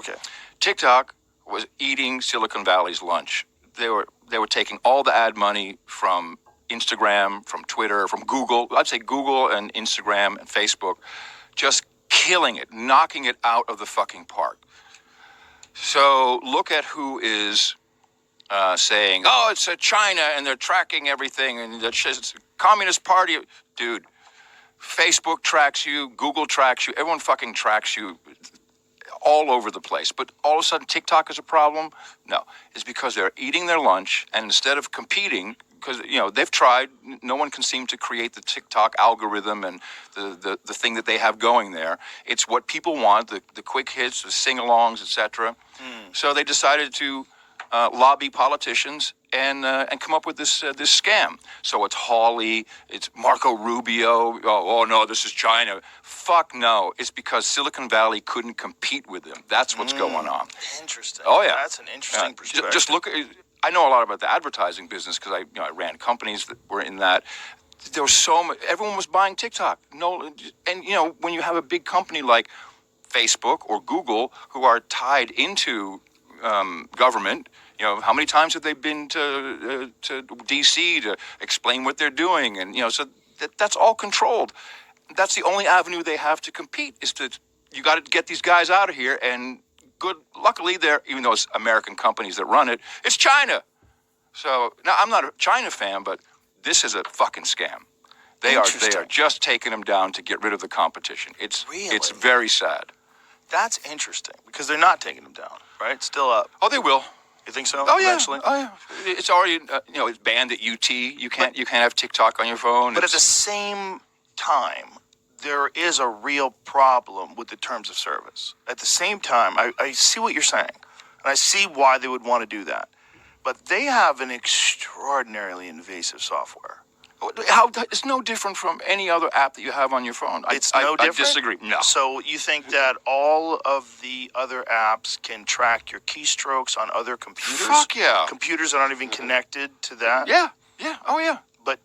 Okay. TikTok was eating Silicon Valley's lunch. They were taking all the ad money from Instagram, from Twitter, from Google. I'd say Google and Instagram and Facebook, just killing it, knocking it out of the fucking park. So look at who is saying, "Oh, it's China and they're tracking everything and it's a Communist Party." Dude, Facebook tracks you, Google tracks you, everyone fucking tracks you all over the place. But all of a sudden TikTok is a problem? No, it's because they're eating their lunch, and instead of competing, because they've tried, no one can seem to create the TikTok algorithm and the thing that they have going there. It's what people want, the quick hits, the sing-alongs, etc. So they decided to lobby politicians and come up with this scam. So it's Hawley, it's Marco Rubio. Oh no, this is China. Fuck no. It's because Silicon Valley couldn't compete with them. That's what's going on. Interesting. Oh yeah, that's an interesting perspective. Just look at. I know a lot about the advertising business because I ran companies that were in that. There was so much. Everyone was buying TikTok. No, and when you have a big company like Facebook or Google who are tied into government. How many times have they been to D.C. to explain what they're doing? And, so that's all controlled. That's the only avenue they have to compete is you got to get these guys out of here. And luckily, even though it's American companies that run it, it's China. So now I'm not a China fan, but this is a fucking scam. They are just taking them down to get rid of the competition. It's very sad. That's interesting because they're not taking them down, right? It's still up. Oh, they will. You think so? Oh yeah. Eventually? Oh yeah. It's already it's banned at UT. You can't have TikTok on your phone. But at the same time, there is a real problem with the terms of service. At the same time, I see what you're saying, and I see why they would want to do that. But they have an extraordinarily invasive software. It's no different from any other app that you have on your phone. It's no different? I disagree. No. So you think that all of the other apps can track your keystrokes on other computers? Fuck yeah. Computers that aren't even connected to that? Yeah. Yeah. Oh yeah. But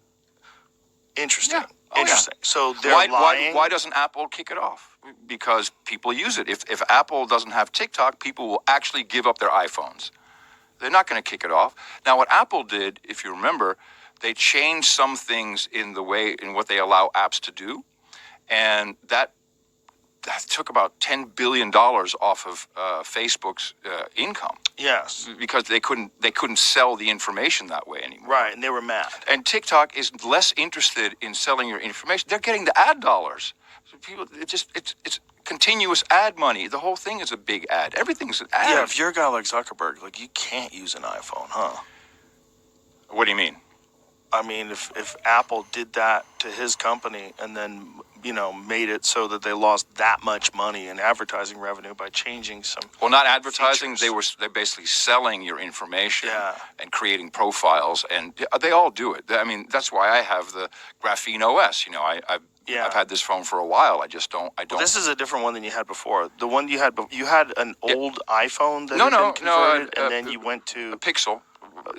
interesting. Yeah. Oh, interesting. Yeah. So they're lying. Why doesn't Apple kick it off? Because people use it. If Apple doesn't have TikTok, people will actually give up their iPhones. They're not going to kick it off. Now, what Apple did, if you remember, they changed some things in what they allow apps to do, and that took about $10 billion off of Facebook's income. Yes, because they couldn't sell the information that way anymore. Right, and they were mad. And TikTok is less interested in selling your information. They're getting the ad dollars. So people, it's continuous ad money. The whole thing is a big ad. Everything's an ad. Yeah, if you're a guy like Zuckerberg, you can't use an iPhone, huh? What do you mean? I mean, if Apple did that to his company and then, made it so that they lost that much money in advertising revenue by changing some not advertising. features. They're basically selling your information Yeah. and creating profiles, and they all do it. I mean, that's why I have the Graphene OS. I've had this phone for a while. I don't. Well, this is a different one than you had before. The one you had an old iPhone that had been converted, and then you went to a Pixel.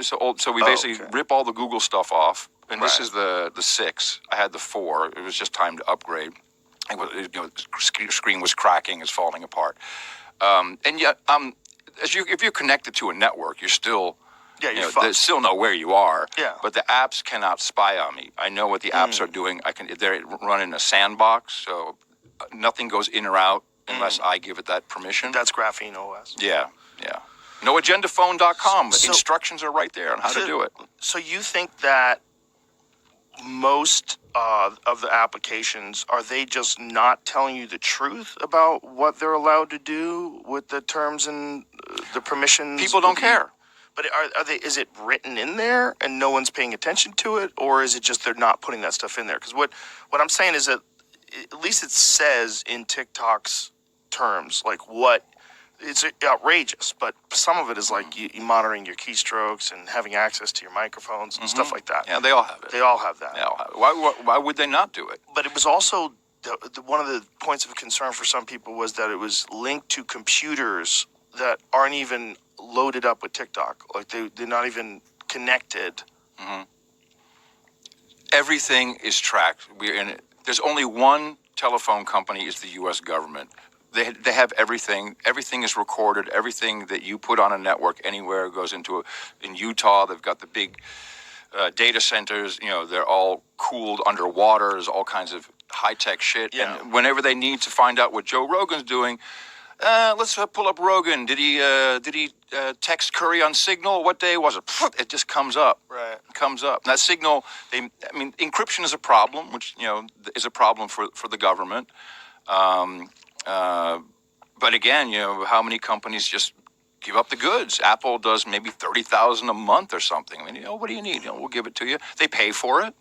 So we basically rip all the Google stuff off, and this is the 6. I had the 4. It was just time to upgrade. The screen was cracking, it's falling apart, and yet if you're connected to a network, you're still they still know where you are. Yeah. But the apps cannot spy on me. I know what the apps are doing. They're running a sandbox, so nothing goes in or out unless I give it that permission. That's Graphene OS. Yeah. NoAgendaPhone.com. Instructions are right there on how to do it. So you think that most of the applications, are they just not telling you the truth about what they're allowed to do with the terms and the permissions? People don't care. But are they? Is it written in there and no one's paying attention to it, or is it just they're not putting that stuff in there? Because what I'm saying is that at least it says in TikTok's terms what. It's outrageous, but some of it is you monitoring your keystrokes and having access to your microphones and stuff like that. Yeah, they all have it. They all have that. They all have it. Why would they not do it? But it was also one of the points of concern for some people was that it was linked to computers that aren't even loaded up with TikTok. They're not even connected. Mm-hmm. Everything is tracked. There's only one telephone company, is the U.S. government. They have everything. Everything is recorded. Everything that you put on a network anywhere goes into in Utah. They've got the big data centers. You know, they're all cooled underwater. There's all kinds of high tech shit. Yeah. And whenever they need to find out what Joe Rogan's doing, let's pull up Rogan. Did he text Curry on Signal? What day was it? It just comes up. Right. It comes up. And that Signal. Encryption is a problem, which is a problem for the government. But again, how many companies just give up the goods? Apple does maybe 30,000 a month or something. I mean, what do you need? We'll give it to you. They pay for it.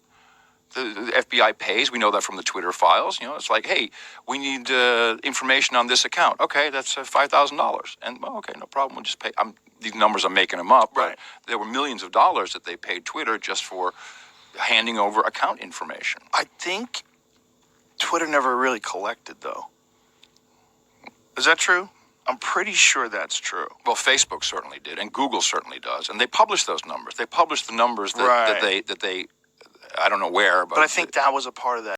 The FBI pays. We know that from the Twitter files. It's like, hey, we need information on this account. Okay, that's $5,000. And okay, no problem. We'll just pay. These numbers, I'm making them up, but Right. there were millions of dollars that they paid Twitter just for handing over account information. I think Twitter never really collected, though. Is that true? I'm pretty sure that's true. Well, Facebook certainly did, and Google certainly does, and they publish those numbers. They publish the numbers Right. that they I don't know where, But I think that was a part of that